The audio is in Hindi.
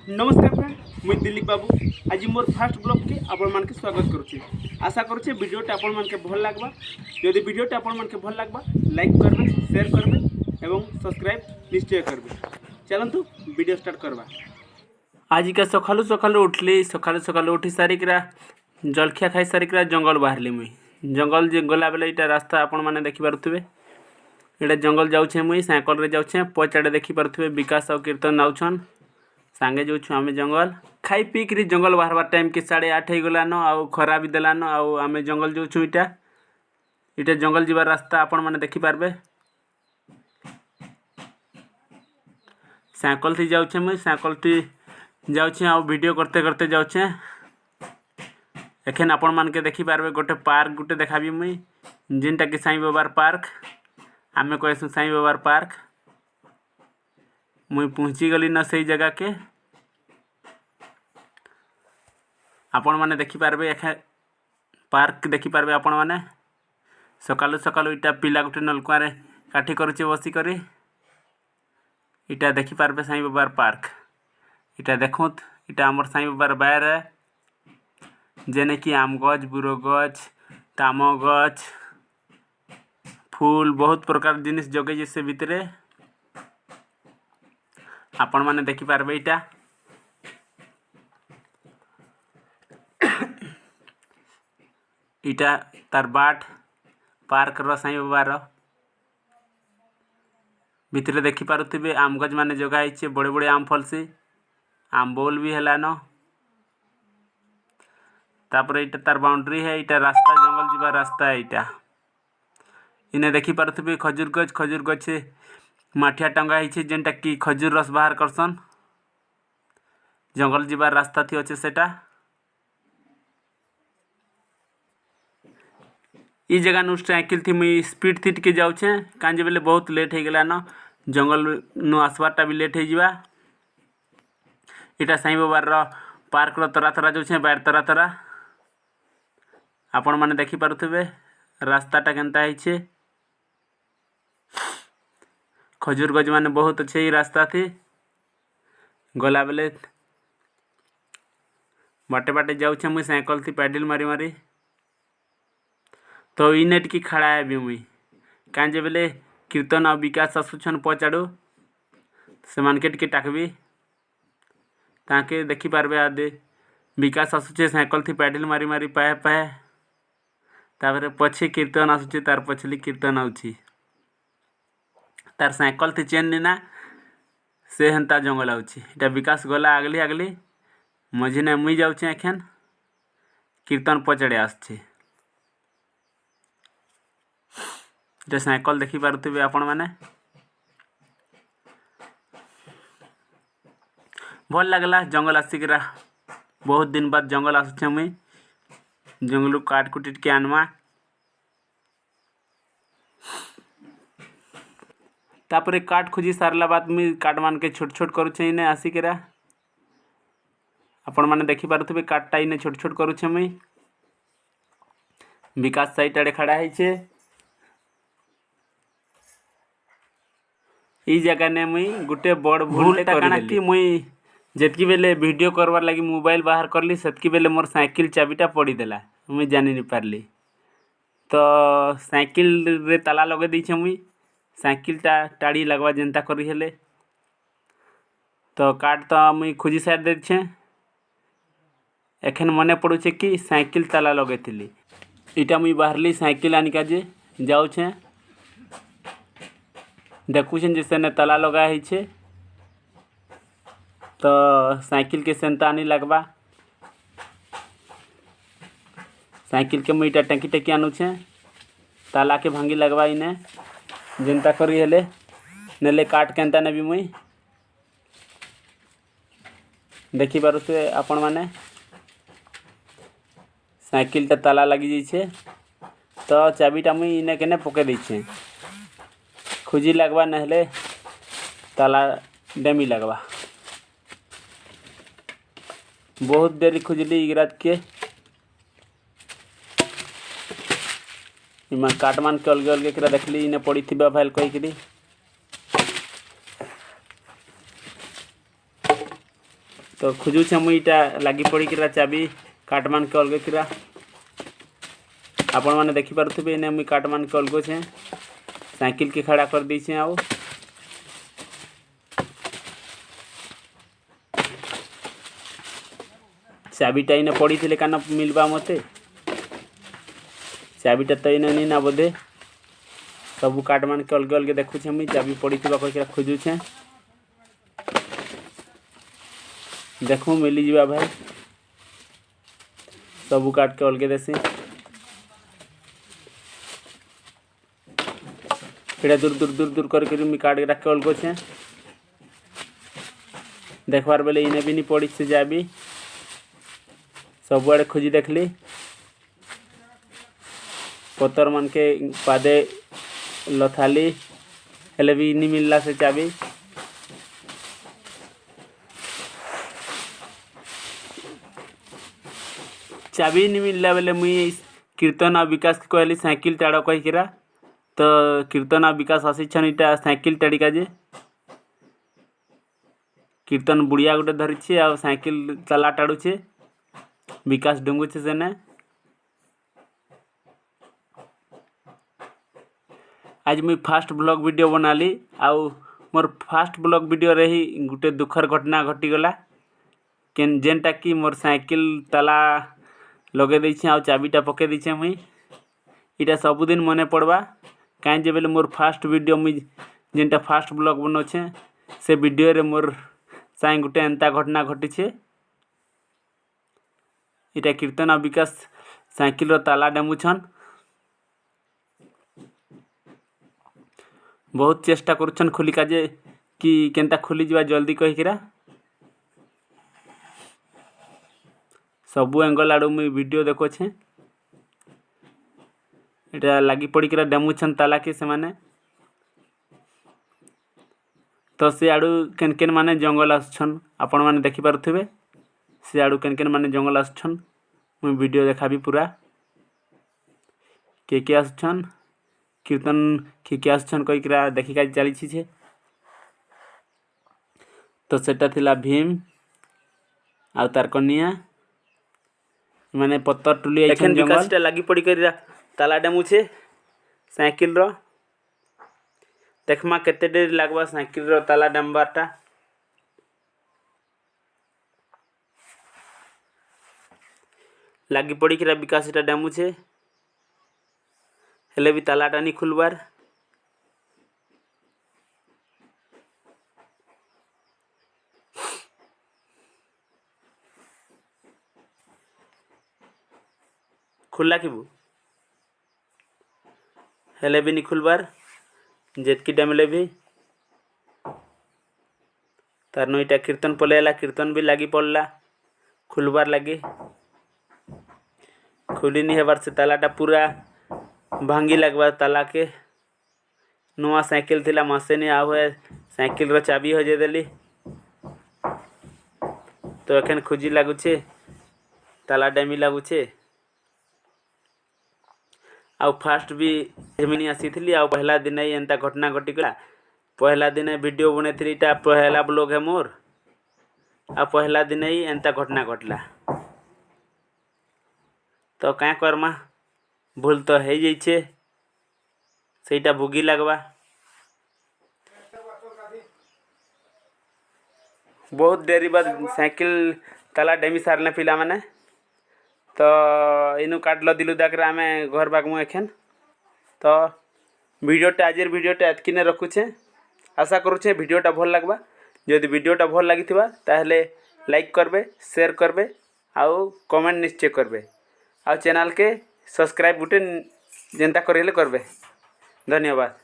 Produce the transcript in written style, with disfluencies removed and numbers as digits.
नमस्कार फ्रेंड, मुई दिलीप बाबू आज मोर फास्ट ब्लॉग के आपण मान के स्वागत करुचे। आशा करुचे वीडियोटा आपण मान के भल लागबा। यदि वीडियोटा आपण मान के भल लागबा लाइक करबे, शेयर करबे एवं सब्सक्राइब निश्चय करबे। चलंतु वीडियो स्टार्ट करबा। आज का सकालू सकालू उठली, सकालू उठी सारिकरा जलखिया खाई सारिकरा जंगल बाहरली। मुई जंगल गला बेले इटा रास्ता आपण माने देखि पारुथबे। इटा जंगल जाउछे, मुई साइकिल रे जाउछे। पछाड़े देखि पारुथबे विकास और कीर्तन नाउछन। सांगे जो आम जंगल खाई पी कर जंगल बाहर टाइम के 8:30 हो गलान। आउ खरा भी देलान। आम जंगल जो इटा इटा जंगल जीवार रास्ता आपण माने देखि पारबे। साइकिल थी जाउछे, मुई साइकिल थी जाउछे आ वीडियो करते करते जाउछे। एखन आपण मान के देखि पारबे गोटे पार्क गोटे देखाबी मुई, जिनटा कि साईं बाबार पार्क। आमे कहसु साईं बाबार पार्क। मुई पहुँची गली न सही जगह के। आपण माने देखि पारबे एखे पार्क देखि पारबे आपण माने। सकालू सकालू इटा पिला गोटे नलकुआ रे काठी करूचे बसी करी। इटा देखि पारबे साईं बाबार पार्क। इटा देखुत इटा हमर साईं बाबार बायर है, जेने कि आम गछ, बुरो गछ, ताम गछ, फूल बहुत प्रकार जिनिस जगे से भितरे आपण माने देखि पारबे। इटा इटा तार बाट पार्क रो साईं बाबार भितरे देखि पारुथिबे आम गछ माने जगा आइछे। बड़े बड़े आम फलसी, आम बोल भी हेलानो। तापर इटा तार बाउंड्री है। इटा रास्ता जंगल जीवा रास्ता है। इटा इने देखि पारुथिबे खजूर गछ माठिया टंगा है, जेनटा कि खजूर रस बाहर करसन। जंगल जीवार रास्ता थी अच्छे सेटा। ई जगह नु साइकिल थी मुई स्पीड थी टिके जाउछे, कांजे बेले बहुत लेट हो गला न। जंगल नु आसबारटा भी लेट हो जिबा। इटा साईं बाबार पार्क रो तरा तरा जाउछे, बाहर तरा तरा आपण माने देखि पारुथिबे रास्ताटा केनता हैछे। खजूर गज माने बहुत अच्छे ही रास्ता थी। गला बेले बाटे बाटे जाउछे, मुई साइकिल थी पैडल मारी मारी। तो इने टिकी खड़ा है भी मुई, कांजे बेले कीर्तन और विकास आसुछन पछाड़ू। से मानके टिके टाकबी ताके देखि पारबे। आदे विकास आसुछे साइकिल थी पैडल मारी मारी पाए पाए। तापर पछे कीर्तन आसुछे, तार पछली कीर्तन आउछि। तार साइकिल थी चेन निना से हेन्ता जंगल आउछि। इटा विकास गला आगली आगली, मझिने मुई जाउछे। एखन कीर्तन पछाड़े आसछि। इटा साइकिल देखि पारुथिबे आपण माने। भल लागला जंगल आसिकरा। बहुत दिन बाद जंगल आसुछे मुई। जंगलू काट कुटिट के आनमा। तापरे काट खोजी सारला बाद मुई काट मान के छोट छोट करूछे इने आसिकरा। आपण माने देखि पारुथिबे काटटा इने छोट छोट करूछे मुई। विकास साइड आड़े खड़ा हैछे। ई जगह ने मुई गुटे बड़ भूल काना कि मुई जेतकी बेले वीडियो करवार लगी मोबाइल बाहर करली, सेतकी बेले मोर साइकिल चाबीटा पड़ी देला। मुई जानि नहीं पारली। तो साइकिल रे ताला लगे दीछे मुई। साइकिलटा टाड़ी लगवा जेनता करी हेले। तो काट तो मुई खोजी सार देछे। एखन मने पड़ुछे कि साइकिल ताला लगे थिली। इटा मुई बाहरली साइकिल आनिका जे जाउछे। देखुछन जे सेने ताला लगा हैछे। तो साइकिल के सेंता आनी लगबा। साइकिल के मुई इटा टंकी टंकी आनुछे। ताला के भांगी लगवा इने जेनता करी हेले। नेले काट केनता नेबी मुई देखि पारुथे आपण माने। साइकिलटा ताला लगी जाइछे। तो चाबीटा मुई इने केने पके देछे। खोजी लगवा नहले ताला डेमी लगवा। बहुत देरी खोजली इगरात के। इमा काटमान के अलगे अलगे करा देखली इने पड़ी थिबा फाइल कहि करी। तो खोजुछे मुई इटा लगी पड़ी किरा चाबी काट मान के अलगे किरा आपण मैंने देखी पारुथिबे ने मुई काट मान के अलगो छे साइकिल के खड़ा कर दी छे। आउ चाबीटा इने पड़ी थिले काना मिलबा मते चाबीटा तो इने नहीं ना बोधे सबू काट मान के अलगे अलगे देखुछे मुई चाबी पड़ी थिबा कहिरा खोजुछे देखू मिली जीवा भाई सबू काट के अलगे देसी एटा दूर दूर दूर दूर करके मुई काट के अलगो छे देखबार बेले इने भी नहीं पड़ी से चाबी सब आड़े खोजी देखली पतर मन के पादे लथाली हेले भी नहीं मिलला से चाबी चाबी नहीं मिलला बेले मुई कीर्तन आ विकास के कहली साइकिल टाड़ कहीकिरा तो कीर्तन आ विकास आसी छन इटा साइकिल टाड़िका जे कीर्तन बुढ़िया गोटे धरी आ साइकिल चला टाड़ुछे विकास डुंगुछे सेने आज मुई फास्ट ब्लॉग वीडियो बनाली आउ मोर फास्ट ब्लॉग वीडियो रे ही गुटे दुखर घटना घटी गला केन जेनटा कि मोर साइकिल ताला लगे देछे आ चाबीटा पके देछे मुई इटा सबुदिन मने पड़वा काहे जे बेले मोर फास्ट वीडियो मुई जेनटा फास्ट ब्लॉग बनोछे से वीडियो रे मोर साई गुटे एंता घटना घटी इटा कीर्तन आ विकास साइकिल रो ताला डेमुछन बहुत चेष्टा करुछन खोली काजे कि केनता खोली जीवा जल्दी कहीकिरा सबू एंगल आड़ू मुई वीडियो देखोछे इटा लागी पड़ी किरा डेमुछन ताला के से माने तो से आड़ू केन केन माने जंगल आछन आपण माने देखि पारुथिबे से आड़ू केन केन माने जंगल आछन मुई वीडियो देखाबी पूरा के आछन कीर्तन के आछन कई किरा देखि का चली छी तो सेटा थिला भीम आ तार कनिया माने पत्तर टुली आछन जंगल टा लागी पड़ी करिरा ताला डेमुछे साइकिल रो देखमा केते देर लागबा साइकिल रो ताला डेमबाटा लागी पड़ी किरा विकास इटा डेमुछे हेले भी तालाटा नहीं खुलबार खुला कि हेले भी नहीं खुलबार जेतकी डेमले भी तार नईटा कीर्तन पलेला कीर्तन भी लागी पड़ला खुलबार लगी खुली नहीं हेबार से तालाटा पूरा भांगी लगवा ताला के नुआ साइकिल थिला मासे नहीं आवे साइकिल रो चाबी हजे देली तो एखन खुजी लागुछे ताला डेमी लागुछे आ फास्ट भी हेमिनी आसीथिली आ पहला दिन ही एंता घटना घटी गला पहला दिन वीडियो बनेथिली ता पहला ब्लॉग है मोर आ पहला दिन ही एंता घटना घटला तो क्या करमा भूल तो है जाइछे सेटा भोगी लगवा बहुत देरी बाद साइकिल ताला डेमी सारले पिला माने तो इनु काटल दिलु दाकरे आमे घर बागमु एखन तो वीडियोटा आजर वीडियोटा एतकिने रखुछे आशा करूछे वीडियोटा भल लागबा जदि वीडियोटा भल लागिथिबा ताहले लाइक करबे शेयर करबे आउ कमेंट निश्चय करबे आ चैनल के सब्सक्राइब गुटे जेनता करेले करबे धन्यवाद।